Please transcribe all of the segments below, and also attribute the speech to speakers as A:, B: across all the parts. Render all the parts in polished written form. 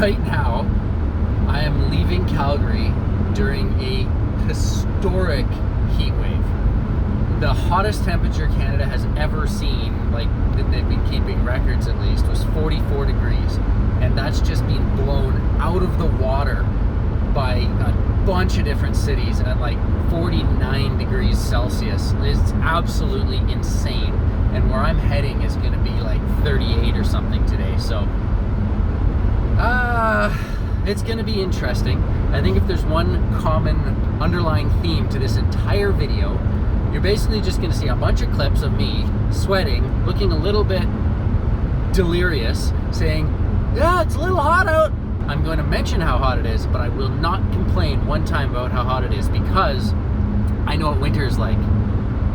A: right now, I am leaving Calgary during a historic heat wave. The hottest temperature Canada has ever seen, like that they've been keeping records at least, was 44 degrees. And that's just being blown out of the water by a bunch of different cities at like 49 degrees Celsius. It's absolutely insane. And where I'm heading is going to be like 38 or something today. So, it's going to be interesting. I think if there's one common underlying theme to this entire video, you're basically just going to see a bunch of clips of me sweating, looking a little bit delirious, saying, yeah, it's a little hot out. I'm going to mention how hot it is, but I will not complain one time about how hot it is because I know what winter is like.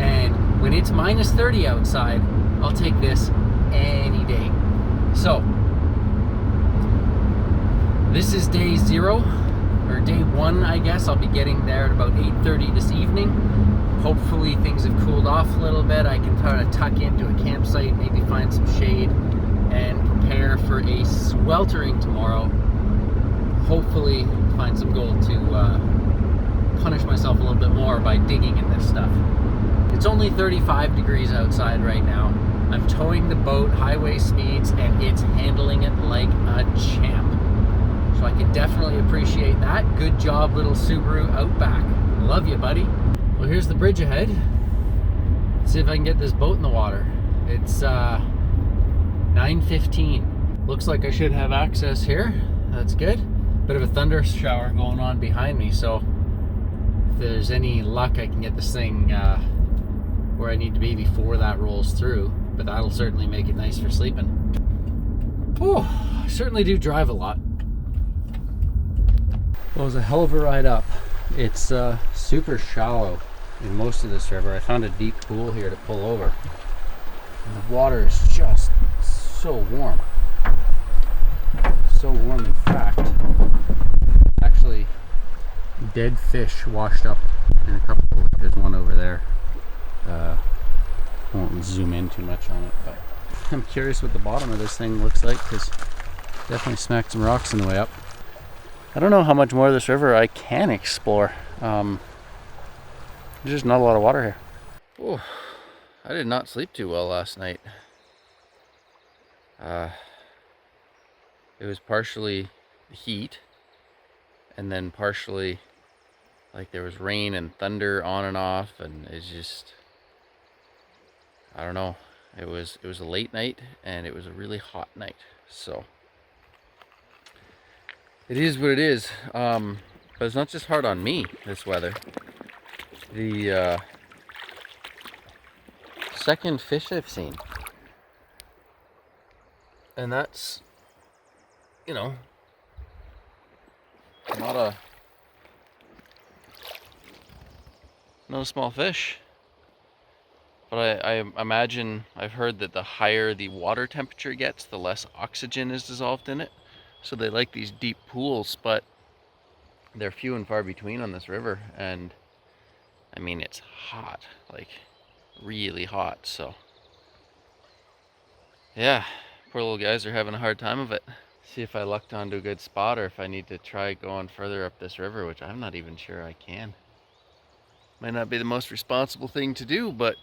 A: And when it's minus 30 outside, I'll take this any day. So, this is day 0, or day 1, I guess. I'll be getting there at about 8:30 this evening. Hopefully things have cooled off a little bit. I can kind of tuck into a campsite, maybe find some shade, and prepare for a sweltering tomorrow. Hopefully find some gold to punish myself a little bit more by digging in this stuff. It's only 35 degrees outside right now. I'm towing the boat highway speeds and it's handling it like a champ. So I can definitely appreciate that. Good job, little Subaru Outback. Love you, buddy. Well, here's the bridge ahead. Let's see if I can get this boat in the water. It's 9:15. Looks like I should have access here. That's good. Bit of a thunder shower going on behind me, so if there's any luck I can get this thing where I need to be before that rolls through, but that'll certainly make it nice for sleeping. Oh, I certainly do drive a lot. Well, it was a hell of a ride up. It's super shallow in most of this river. I found a deep pool here to pull over. And the water is just so warm. So warm, in fact. Actually, dead fish washed up in a couple. There's one over there. I won't zoom in too much on it, but I'm curious what the bottom of this thing looks like because definitely smacked some rocks on the way up. I don't know how much more of this river I can explore. There's just not a lot of water here. Oh, I did not sleep too well last night. It was partially the heat, and then partially like there was rain and thunder on and off, and it's just, I don't know. It was a late night and it was a really hot night. So it is what it is. But it's not just hard on me, this weather. The second fish I've seen, and that's, you know, not a small fish. But I imagine, I've heard that the higher the water temperature gets, the less oxygen is dissolved in it. So they like these deep pools, but they're few and far between on this river. And I mean, it's hot, like really hot. So yeah, poor little guys are having a hard time of it. See if I lucked onto a good spot or if I need to try going further up this river, which I'm not even sure I can. Might not be the most responsible thing to do, but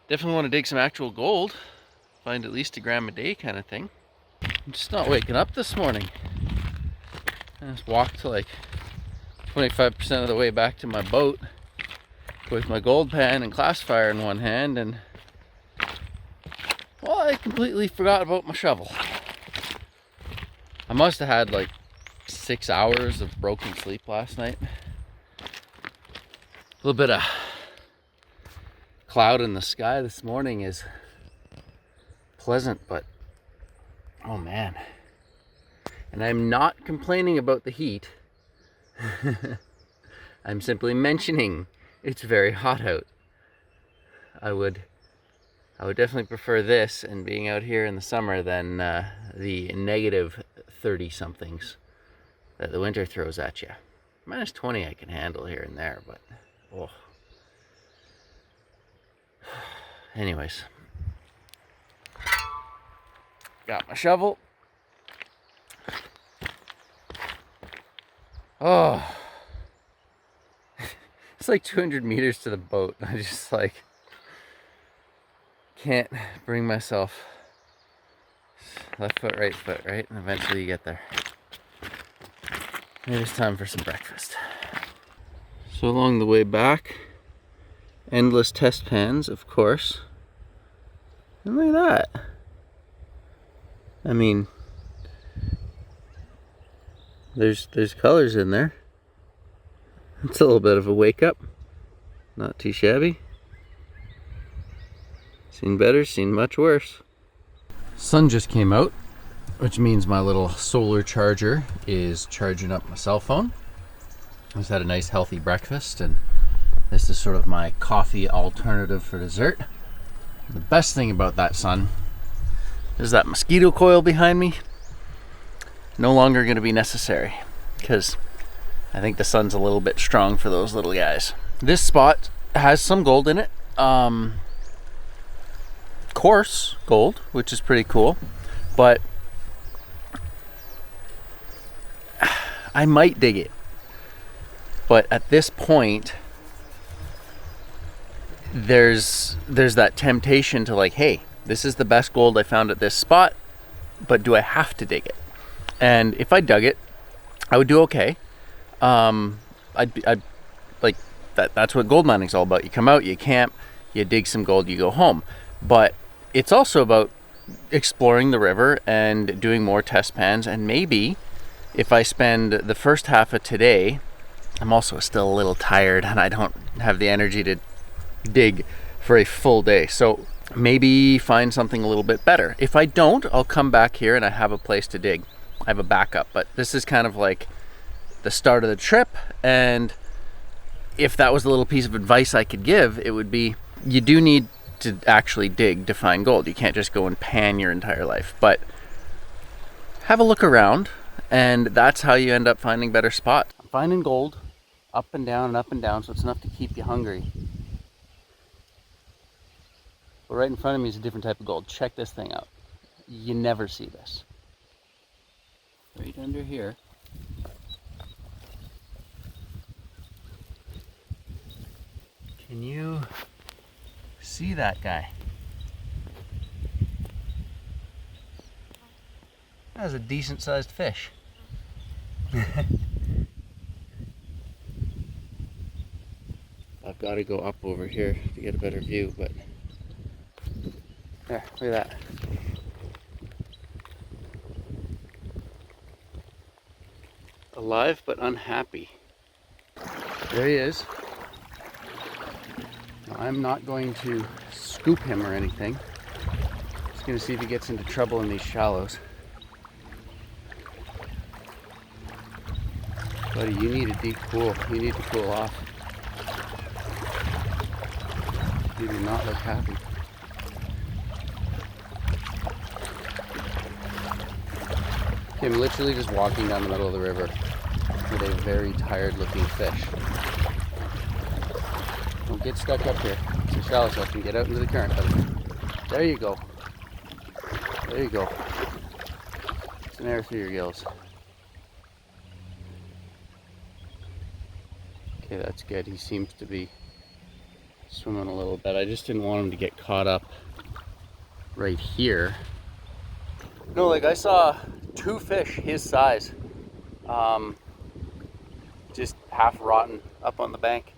A: definitely want to dig some actual gold. Find at least a gram a day kind of thing. I'm just not waking up this morning. I just walked like 25% of the way back to my boat with my gold pan and classifier in one hand, and well, I completely forgot about my shovel. I must have had like 6 hours of broken sleep last night. A little bit of cloud in the sky this morning is pleasant, but oh man. And I'm not complaining about the heat. I'm simply mentioning it's very hot out. I would definitely prefer this and being out here in the summer than the negative 30 somethings that the winter throws at you. Minus 20 I can handle here and there, but oh. Anyways, Got my shovel. Oh, it's like 200 meters to the boat. I just like can't bring myself. Left foot, right, and eventually you get there. Maybe it's time for some breakfast. So along the way back, endless test pans, of course. And look at that. I mean, there's colors in there. It's a little bit of a wake up. Not too shabby. Seen better, seen much worse. Sun just came out, which means my little solar charger is charging up my cell phone. I just had a nice healthy breakfast, and this is sort of my coffee alternative for dessert. The best thing about that sun is that mosquito coil behind me. No longer going to be necessary, because I think the sun's a little bit strong for those little guys. This spot has some gold in it. Coarse gold, which is pretty cool, but I might dig it. But at this point, there's that temptation to like, hey, this is the best gold I found at this spot, but do I have to dig it? And if I dug it, I would do okay. I'd like that. That's what gold mining's all about. You come out, you camp, you dig some gold, you go home. But it's also about exploring the river and doing more test pans. And maybe if I spend the first half of today, I'm also still a little tired and I don't have the energy to dig for a full day. So maybe find something a little bit better. If I don't, I'll come back here and I have a place to dig. I have a backup, but this is kind of like the start of the trip. And if that was a little piece of advice I could give, it would be, you do need to actually dig to find gold. You can't just go and pan your entire life, but have a look around, and that's how you end up finding better spots. I'm finding gold up and down and up and down, so it's enough to keep you hungry. But right in front of me is a different type of gold. Check this thing out. You never see this. Right under here. Can you see that guy? That's a decent sized fish. I've got to go up over here to get a better view, but there, look at that. Alive but unhappy. There he is. Now, I'm not going to scoop him or anything. Just going to see if he gets into trouble in these shallows. Buddy, you need a deep pool. You need to cool off. You do not look happy. Okay, I'm literally just walking down the middle of the river with a very tired looking fish. Don't get stuck up here. It's a shallow so I can get out into the current. There you go. There you go. It's an air through your gills. Okay, that's good. He seems to be swimming a little bit. I just didn't want him to get caught up right here. No, like I saw 2 fish his size, just half rotten up on the bank.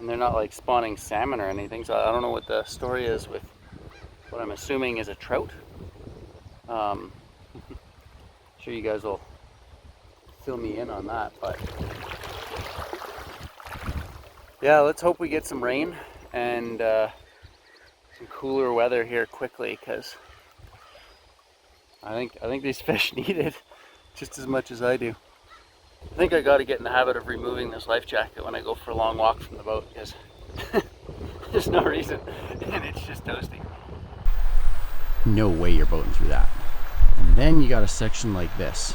A: And they're not like spawning salmon or anything, so I don't know what the story is with what I'm assuming is a trout. I'm sure you guys will fill me in on that, but yeah, let's hope we get some rain and some cooler weather here quickly, because I think these fish need it just as much as I do. I think I got to get in the habit of removing this life jacket when I go for a long walk from the boat, because there's no reason and it's just toasty. No way you're boating through that. And then you got a section like this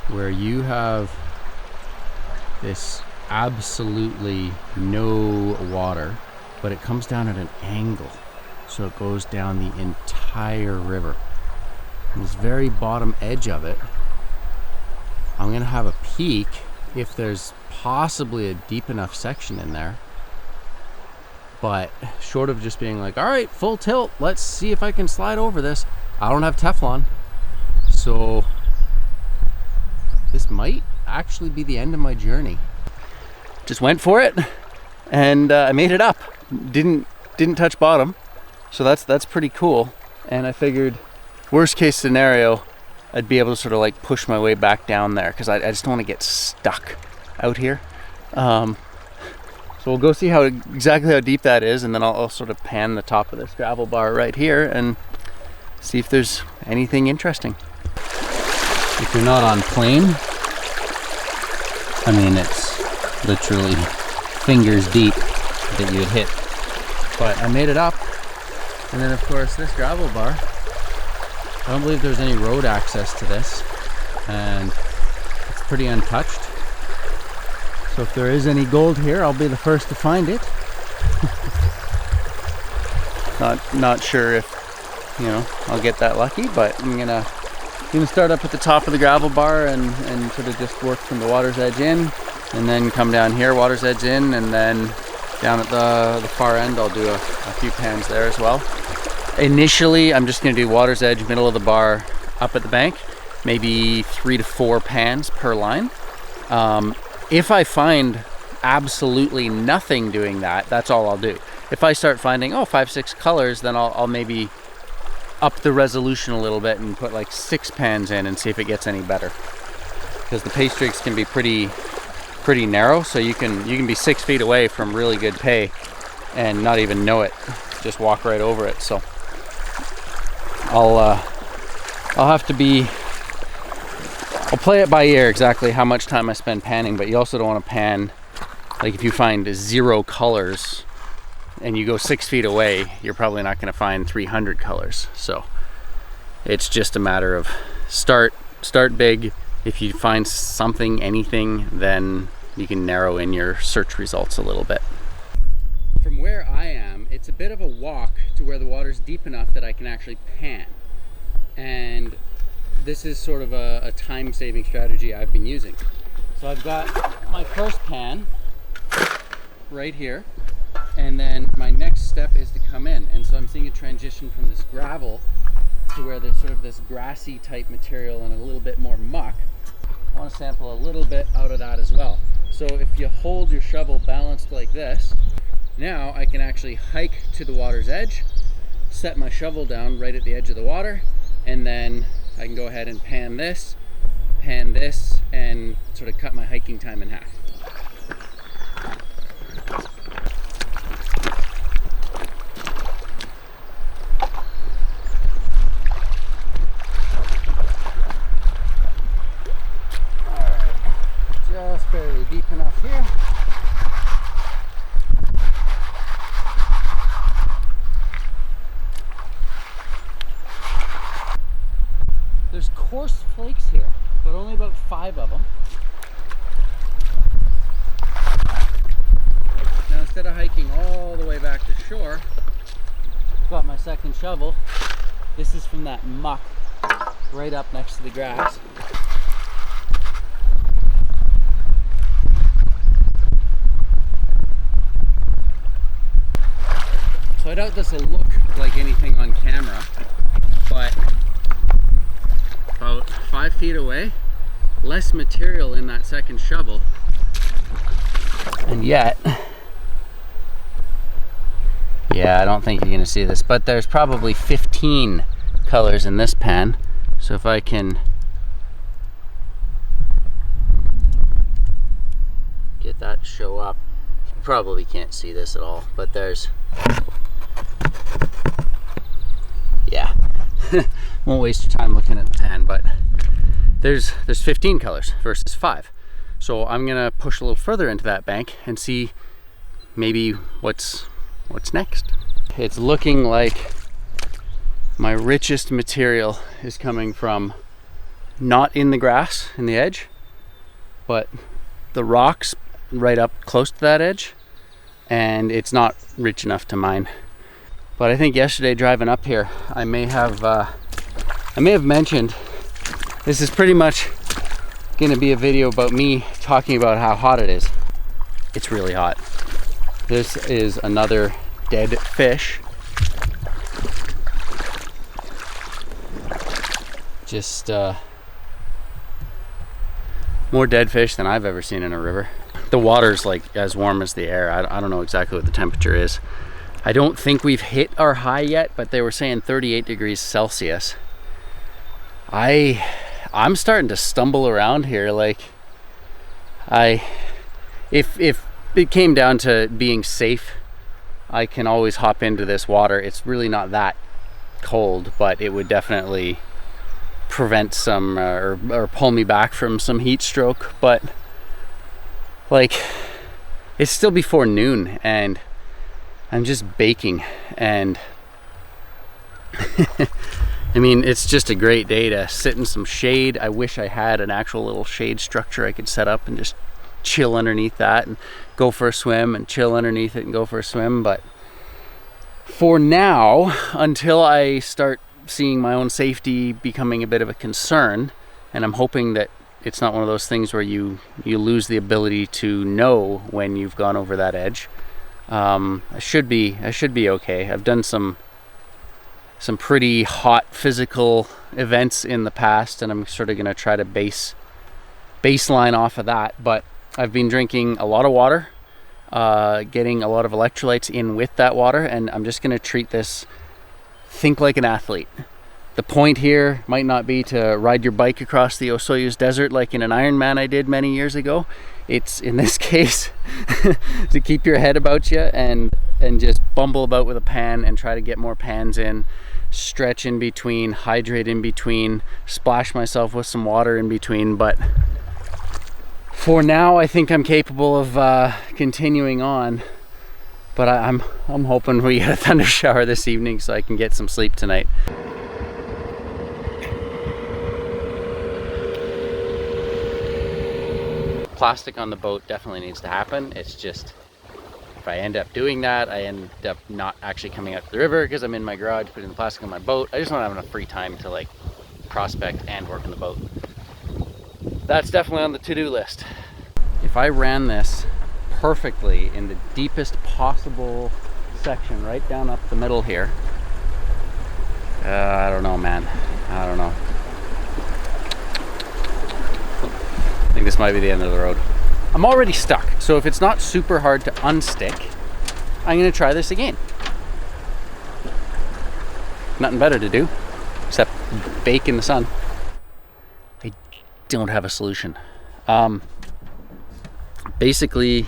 A: where you have this absolutely no water, but it comes down at an angle. so it goes down the entire river. And this very bottom edge of it, I'm gonna have a peek if there's possibly a deep enough section in there. But short of just being like, all right, full tilt, let's see if I can slide over this. I don't have Teflon, so this might actually be the end of my journey. Just went for it, and I made it up. Didn't touch bottom, so that's pretty cool. And I figured, worst case scenario, I'd be able to sort of like push my way back down there, because I just don't want to get stuck out here. So we'll go see exactly how deep that is, and then I'll sort of pan the top of this gravel bar right here and see if there's anything interesting. If you're not on plane, I mean, it's literally fingers deep that you'd hit. But I made it up. And then of course this gravel bar, I don't believe there's any road access to this, and it's pretty untouched. So if there is any gold here, I'll be the first to find it. Not sure if, you know, I'll get that lucky, but I'm gonna start up at the top of the gravel bar and sort of just work from the water's edge in, and then come down here, water's edge in, and then down at the far end I'll do a few pans there as well. Initially I'm just gonna do water's edge, middle of the bar, up at the bank, maybe 3 to 4 pans per line. If I find absolutely nothing doing that, that's all I'll do. If I start finding 5, 6 colors, then I'll maybe up the resolution a little bit and put like 6 pans in and see if it gets any better. Because the pay streaks can be pretty narrow, so you can be 6 feet away from really good pay and not even know it. Just walk right over it. So I'll have to be. I'll play it by ear exactly how much time I spend panning, but you also don't want to pan, like if you find 0 colors and you go 6 feet away, you're probably not going to find 300 colors. So it's just a matter of start big. If you find something, anything, then you can narrow in your search results a little bit. From where I am, it's a bit of a walk to where the water's deep enough that I can actually pan. And this is sort of a time-saving strategy I've been using. So I've got my first pan right here, and then my next step is to come in. And so I'm seeing a transition from this gravel to where there's sort of this grassy type material and a little bit more muck. I want to sample a little bit out of that as well. So if you hold your shovel balanced like this, now I can actually hike to the water's edge, set my shovel down right at the edge of the water, and then I can go ahead and pan this, and sort of cut my hiking time in half. Alright, just barely deep enough here. There's coarse flakes here, but only about 5 of them. Now instead of hiking all the way back to shore, got my second shovel. This is from that muck right up next to the grass. So I doubt this will look like anything on camera, but about 5 feet away, less material in that second shovel, and yet, yeah, I don't think you're gonna see this, but there's probably 15 colors in this pan. So if I can get that to show up, you probably can't see this at all, but there's, yeah. Won't waste your time looking at the pan, but there's 15 colors versus 5. So I'm gonna push a little further into that bank and see maybe what's next. It's looking like my richest material is coming from not in the grass in the edge, but the rocks right up close to that edge, and it's not rich enough to mine. But I think yesterday driving up here, I may have mentioned this is pretty much gonna be a video about me talking about how hot it is. It's really hot. This is another dead fish. Just more dead fish than I've ever seen in a river. The water's like as warm as the air. I don't know exactly what the temperature is. I don't think we've hit our high yet, but they were saying 38 degrees Celsius. I'm starting to stumble around here. Like, if it came down to being safe, I can always hop into this water. It's really not that cold, but it would definitely prevent some or pull me back from some heat stroke. But like, it's still before noon and I'm just baking, and I mean, it's just a great day to sit in some shade. I wish I had an actual little shade structure I could set up and just chill underneath that and go for a swim, and chill underneath it and go for a swim. But for now, until I start seeing my own safety becoming a bit of a concern, and I'm hoping that it's not one of those things where you lose the ability to know when you've gone over that edge. I should be okay. I've done some pretty hot physical events in the past, and I'm sort of going to try to baseline off of that. But I've been drinking a lot of water, getting a lot of electrolytes in with that water, and I'm just going to treat this, think like an athlete. The point here might not be to ride your bike across the Celcius desert like in an Ironman I did many years ago. It's, in this case, to keep your head about you and just bumble about with a pan and try to get more pans in, stretch in between, hydrate in between, splash myself with some water in between. But for now, I think I'm capable of continuing on. But I'm hoping we get a thunder shower this evening so I can get some sleep tonight. Plastic on the boat definitely needs to happen. It's just, if I end up doing that, I end up not actually coming out to the river because I'm in my garage putting the plastic on my boat. I just don't have enough free time to like prospect and work on the boat. That's definitely on the to-do list. If I ran this perfectly in the deepest possible section right down up the middle here, I don't know, man. I don't know. I think this might be the end of the road. I'm already stuck, so if it's not super hard to unstick, I'm gonna try this again. Nothing better to do except bake in the sun. I don't have a solution. Basically,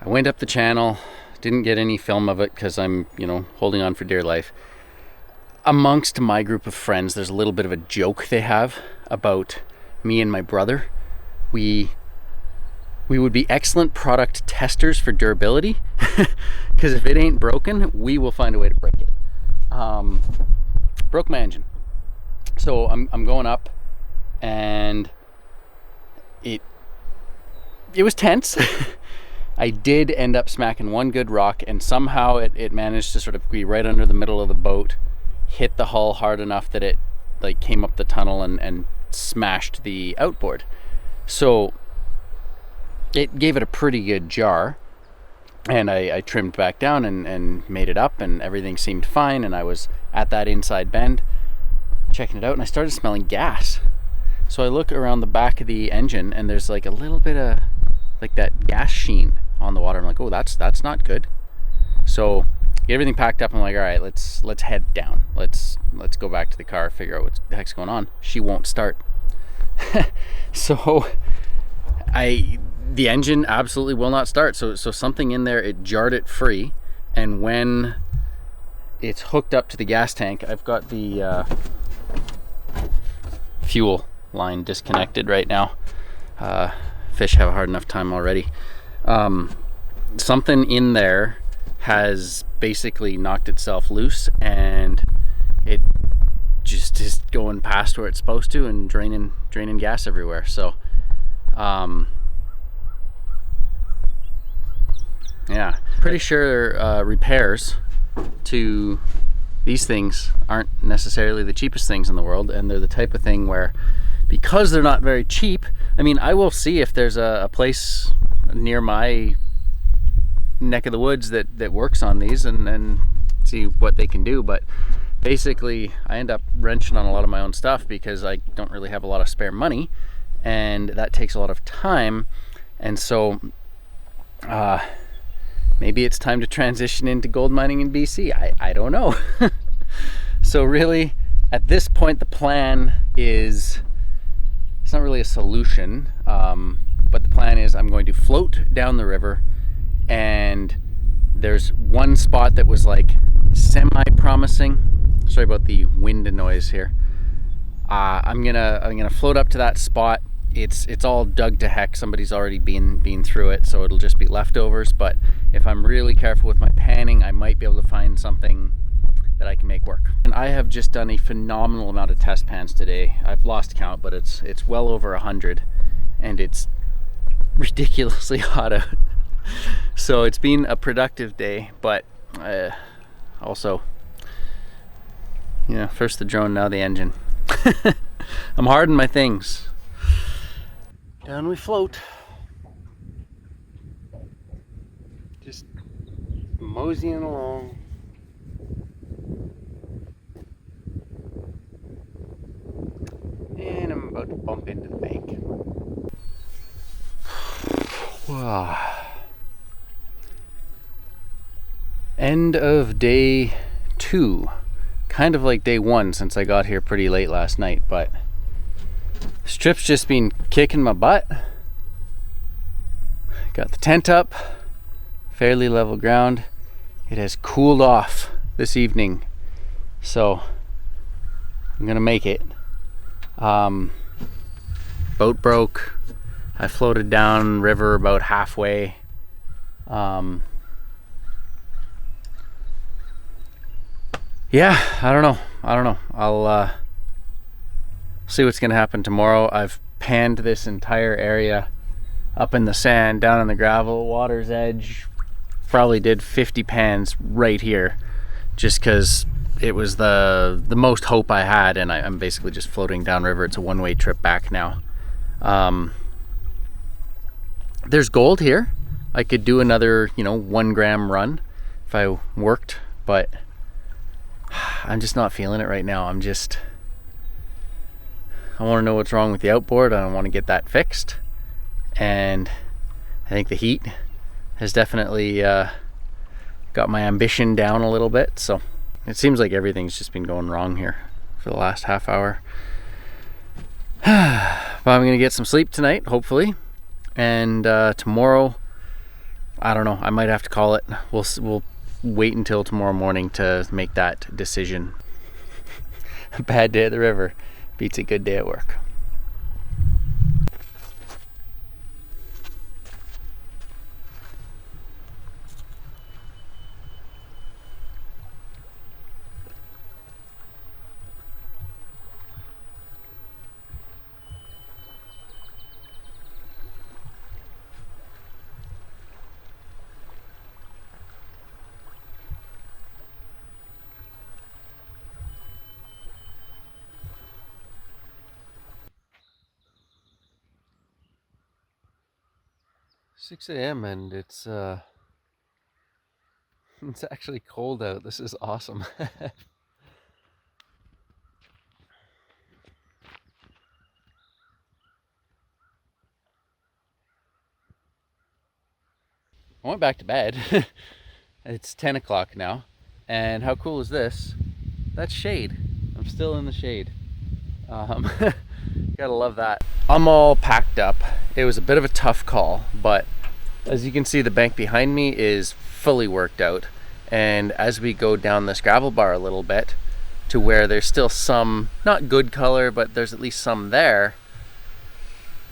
A: I went up the channel, didn't get any film of it because I'm, holding on for dear life. Amongst my group of friends, there's a little bit of a joke they have about me and my brother. We would be excellent product testers for durability because if it ain't broken, we will find a way to break it. Broke my engine, so I'm going up, and it was tense. I did end up smacking one good rock, and somehow it managed to sort of be right under the middle of the boat, hit the hull hard enough that it like came up the tunnel and smashed the outboard. So it gave it a pretty good jar, and I trimmed back down and made it up, and everything seemed fine. And I was at that inside bend checking it out, and I started smelling gas. So I look around the back of the engine, and there's like a little bit of like that gas sheen on the water. I'm like, oh, that's not good. So get everything packed up. I'm like, all right, let's head down. Let's go back to the car, figure out what the heck's going on. She won't start. So the engine absolutely will not start. So something in there, it jarred it free. And when it's hooked up to the gas tank, I've got the fuel line disconnected right now. Fish have a hard enough time already. Something in there has basically knocked itself loose, and it just is going past where it's supposed to and draining gas everywhere. So yeah, pretty sure repairs to these things aren't necessarily the cheapest things in the world, and they're the type of thing where, because they're not very cheap, I mean, I will see if there's a place near my neck of the woods that works on these and see what they can do. But basically I end up wrenching on a lot of my own stuff because I don't really have a lot of spare money, and that takes a lot of time. And so maybe it's time to transition into gold mining in BC. I don't know. So really, at this point, the plan is, it's not really a solution, but the plan is I'm going to float down the river, and there's one spot that was like semi-promising. Sorry about the wind and noise here. I'm gonna float up to that spot. It's all dug to heck. Somebody's already been through it, so it'll just be leftovers. But if I'm really careful with my panning, I might be able to find something that I can make work. And I have just done a phenomenal amount of test pans today. I've lost count, but it's well over 100, and it's ridiculously hot out. So it's been a productive day, but also, you know, first the drone, now the engine. I'm hard on my things. Down we float. Just moseying along. And I'm about to bump into the bank. Wow. End of day 2. Kind of like day 1 since I got here pretty late last night, but this trip's just been kicking my butt. Got the tent up, fairly level ground. It has cooled off this evening, so I'm gonna make it. Boat broke. I floated down river about halfway. Yeah, I don't know. I'll see what's gonna happen tomorrow. I've panned this entire area up in the sand, down on the gravel, water's edge. Probably did 50 pans right here, just because it was the most hope I had, and I'm basically just floating downriver. It's a one-way trip back now. There's gold here. I could do another, 1 gram run if I worked, but I'm just not feeling it right now. I want to know what's wrong with the outboard. I want to get that fixed, and I think the heat has definitely got my ambition down a little bit. So it seems like everything's just been going wrong here for the last half hour. But I'm gonna get some sleep tonight, hopefully, and tomorrow, I don't know, I might have to call it. We'll wait until tomorrow morning to make that decision. A bad day at the river beats a good day at work. Six a.m. and it's actually cold out. This is awesome. I went back to bed. It's 10 o'clock now, and how cool is this? That's shade. I'm still in the shade. Gotta love that. I'm all packed up. It was a bit of a tough call, but as you can see, the bank behind me is fully worked out, and as we go down this gravel bar a little bit to where there's still some, not good color, but there's at least some there,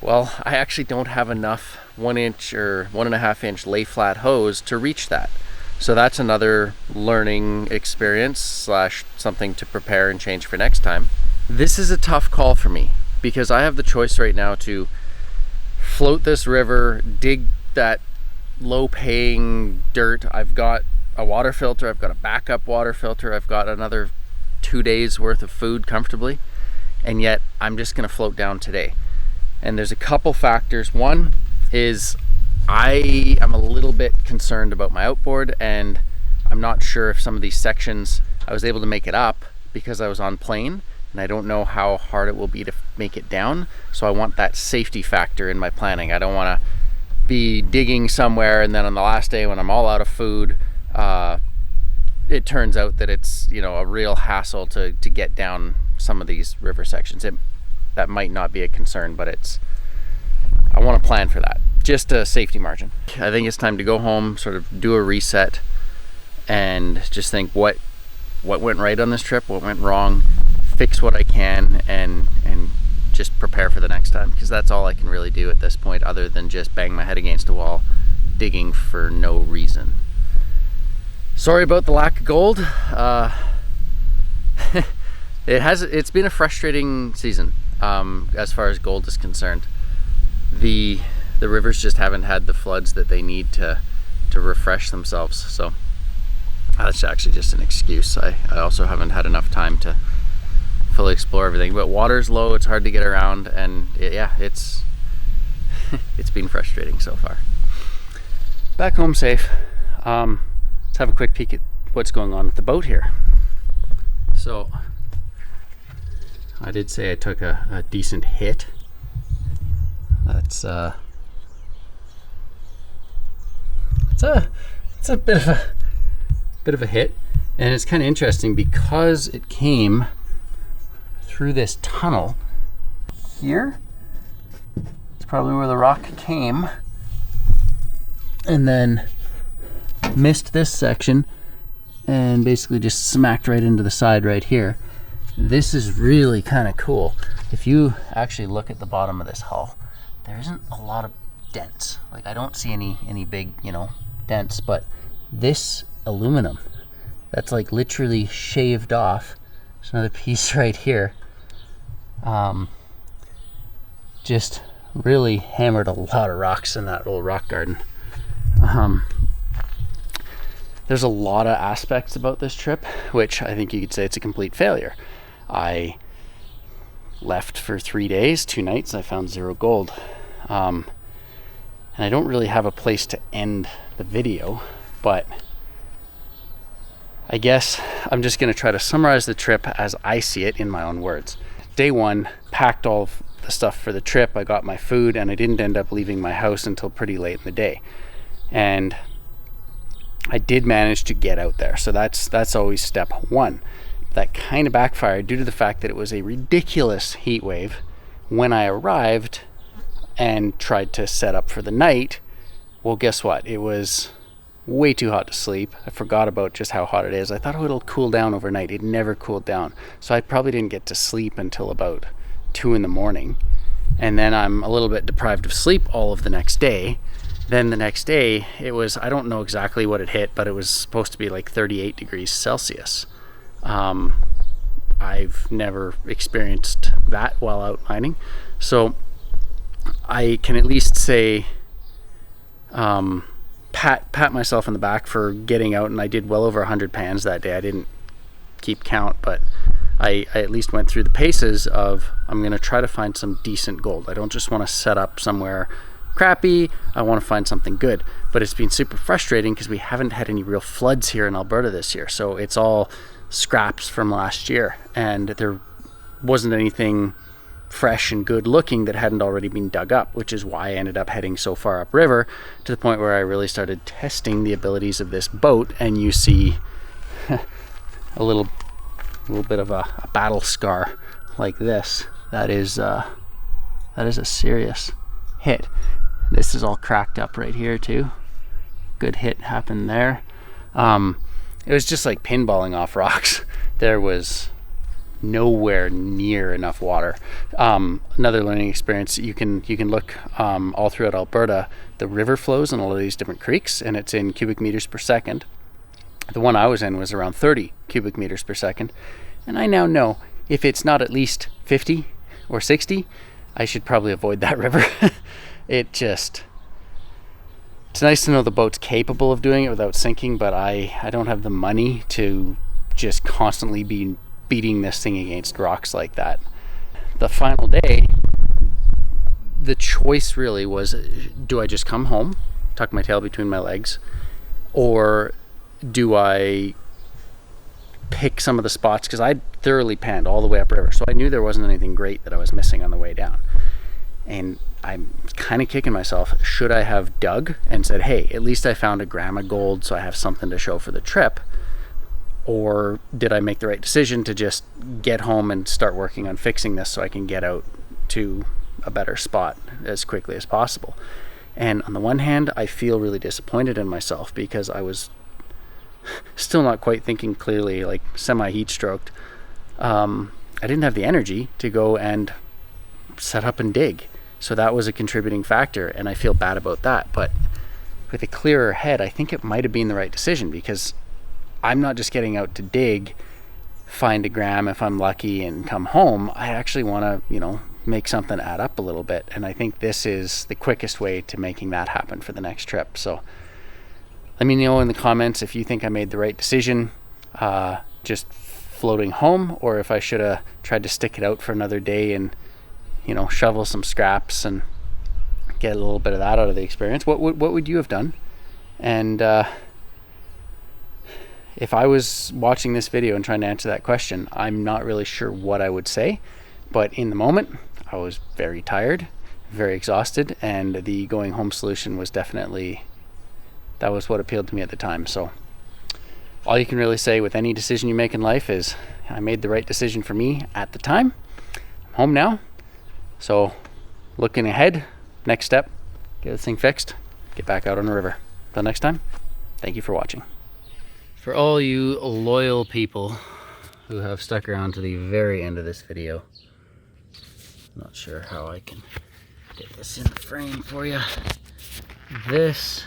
A: well, I actually don't have enough 1 inch or 1.5 inch lay flat hose to reach that. So that's another learning experience slash something to prepare and change for next time. This is a tough call for me because I have the choice right now to float this river, dig that low paying dirt. I've got a water filter, I've got a backup water filter, I've got another 2 days worth of food comfortably, and yet I'm just gonna float down today. And there's a couple factors. One is I am a little bit concerned about my outboard, and I'm not sure if some of these sections I was able to make it up because I was on plane, and I don't know how hard it will be to make it down. So I want that safety factor in my planning. I don't want to be digging somewhere and then on the last day when I'm all out of food, it turns out that it's, you know, a real hassle to get down some of these river sections. That might not be a concern, but I want to plan for that. Just a safety margin. I think it's time to go home, sort of do a reset, and just think what went right on this trip, what went wrong, fix what I can, and just prepare for the next time, because that's all I can really do at this point, other than just bang my head against a wall digging for no reason. Sorry about the lack of gold. It's been a frustrating season as far as gold is concerned. The rivers just haven't had the floods that they need to refresh themselves. So that's actually just an excuse. I also haven't had enough time to fully explore everything. But water's low, it's hard to get around, and it's been frustrating so far. Back home safe. Let's have a quick peek at what's going on with the boat here. So I did say I took a decent hit. That's it's a bit of a hit, and it's kind of interesting because it came through this tunnel here. It's probably where the rock came, and then missed this section and basically just smacked right into the side right here. This is really kind of cool. If you actually look at the bottom of this hull, there isn't a lot of dents. Like, I don't see any big, you know, dents, but this aluminum that's like literally shaved off. There's another piece right here. Just really hammered a lot of rocks in that old rock garden. There's a lot of aspects about this trip, which I think you could say it's a complete failure. I left for 3 days, 2 nights, I found 0 gold. And I don't really have a place to end the video, but I guess I'm just going to try to summarize the trip as I see it in my own words. Day 1, packed all of the stuff for the trip. I got my food, and I didn't end up leaving my house until pretty late in the day. And I did manage to get out there. So that's always step 1. That kind of backfired due to the fact that it was a ridiculous heat wave when I arrived and tried to set up for the night. Well, guess what? It was way too hot to sleep. I forgot about just how hot it is. I thought, oh, it'll cool down overnight. It never cooled down. So I probably didn't get to sleep until about 2 in the morning. And then I'm a little bit deprived of sleep all of the next day. Then the next day, it was, I don't know exactly what it hit, but it was supposed to be like 38 degrees Celsius. I've never experienced that while out mining. So I can at least say, pat myself on the back for getting out, and I did well over 100 pans that day. I didn't keep count, but I at least went through the paces of, I'm going to try to find some decent gold. I don't just want to set up somewhere crappy. I want to find something good. But it's been super frustrating because we haven't had any real floods here in Alberta this year. So it's all scraps from last year, and there wasn't anything fresh and good looking that hadn't already been dug up, which is why I ended up heading so far upriver, to the point where I really started testing the abilities of this boat. And you see a little bit of a battle scar like this. That is a serious hit. This is all cracked up right here too. Good hit happened there. It was just like pinballing off rocks. There was nowhere near enough water. Another learning experience, you can look all throughout Alberta, the river flows in all of these different creeks, and it's in cubic meters per second. The one I was in was around 30 cubic meters per second, and I now know if it's not at least 50 or 60, I should probably avoid that river. It just, It's nice to know the boat's capable of doing it without sinking, but I don't have the money to just constantly be beating this thing against rocks like that. The final day, the choice really was, do I just come home, tuck my tail between my legs, or do I pick some of the spots? Because I'd thoroughly panned all the way upriver, so I knew there wasn't anything great that I was missing on the way down. And I'm kind of kicking myself. Should I have dug and said, hey, at least I found a gram of gold so I have something to show for the trip? Or did I make the right decision to just get home and start working on fixing this so I can get out to a better spot as quickly as possible? And on the one hand, I feel really disappointed in myself because I was still not quite thinking clearly, like semi-heat stroked. I didn't have the energy to go and set up and dig. So that was a contributing factor, and I feel bad about that. But with a clearer head, I think it might have been the right decision, because I'm not just getting out to dig, find a gram if I'm lucky, and come home. I actually want to, make something add up a little bit. And I think this is the quickest way to making that happen for the next trip. So let me know in the comments if you think I made the right decision, just floating home, or if I should have tried to stick it out for another day and, shovel some scraps and get a little bit of that out of the experience. What would you have done? And if I was watching this video and trying to answer that question, I'm not really sure what I would say. But in the moment, I was very tired, very exhausted, and the going home solution was definitely, that was what appealed to me at the time. So all you can really say with any decision you make in life is, I made the right decision for me at the time. I'm home now. So looking ahead, next step, get this thing fixed, get back out on the river. Until next time, thank you for watching. For all you loyal people who have stuck around to the very end of this video, I'm not sure how I can get this in the frame for you. This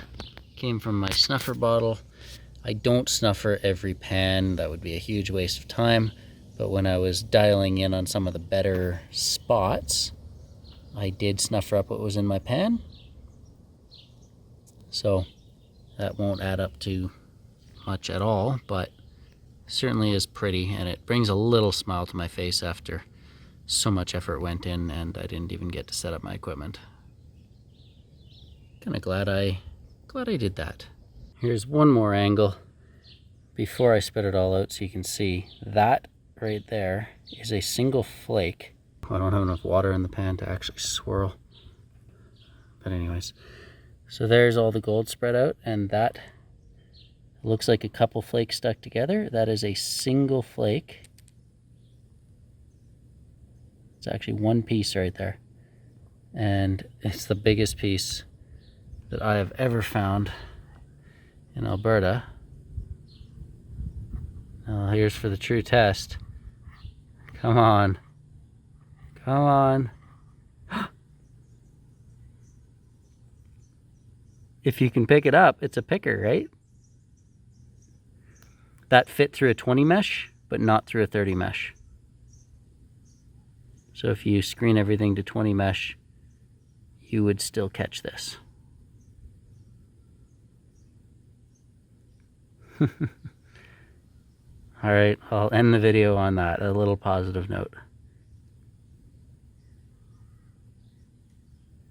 A: came from my snuffer bottle. I don't snuffer every pan, that would be a huge waste of time. But when I was dialing in on some of the better spots, I did snuffer up what was in my pan. So that won't add up to much at all, but certainly is pretty, and it brings a little smile to my face after so much effort went in and I didn't even get to set up my equipment. Kind of glad I did that. Here's one more angle before I spread it all out so you can see that right there is a single flake. I don't have enough water in the pan to actually swirl. But anyways, so there's all the gold spread out, and that looks like a couple flakes stuck together. That is a single flake. It's actually one piece right there. And it's the biggest piece that I have ever found in Alberta. Now here's for the true test. Come on. Come on. If you can pick it up, it's a picker, right? That fit through a 20 mesh, but not through a 30 mesh. So if you screen everything to 20 mesh, you would still catch this. All right, I'll end the video on that, a little positive note.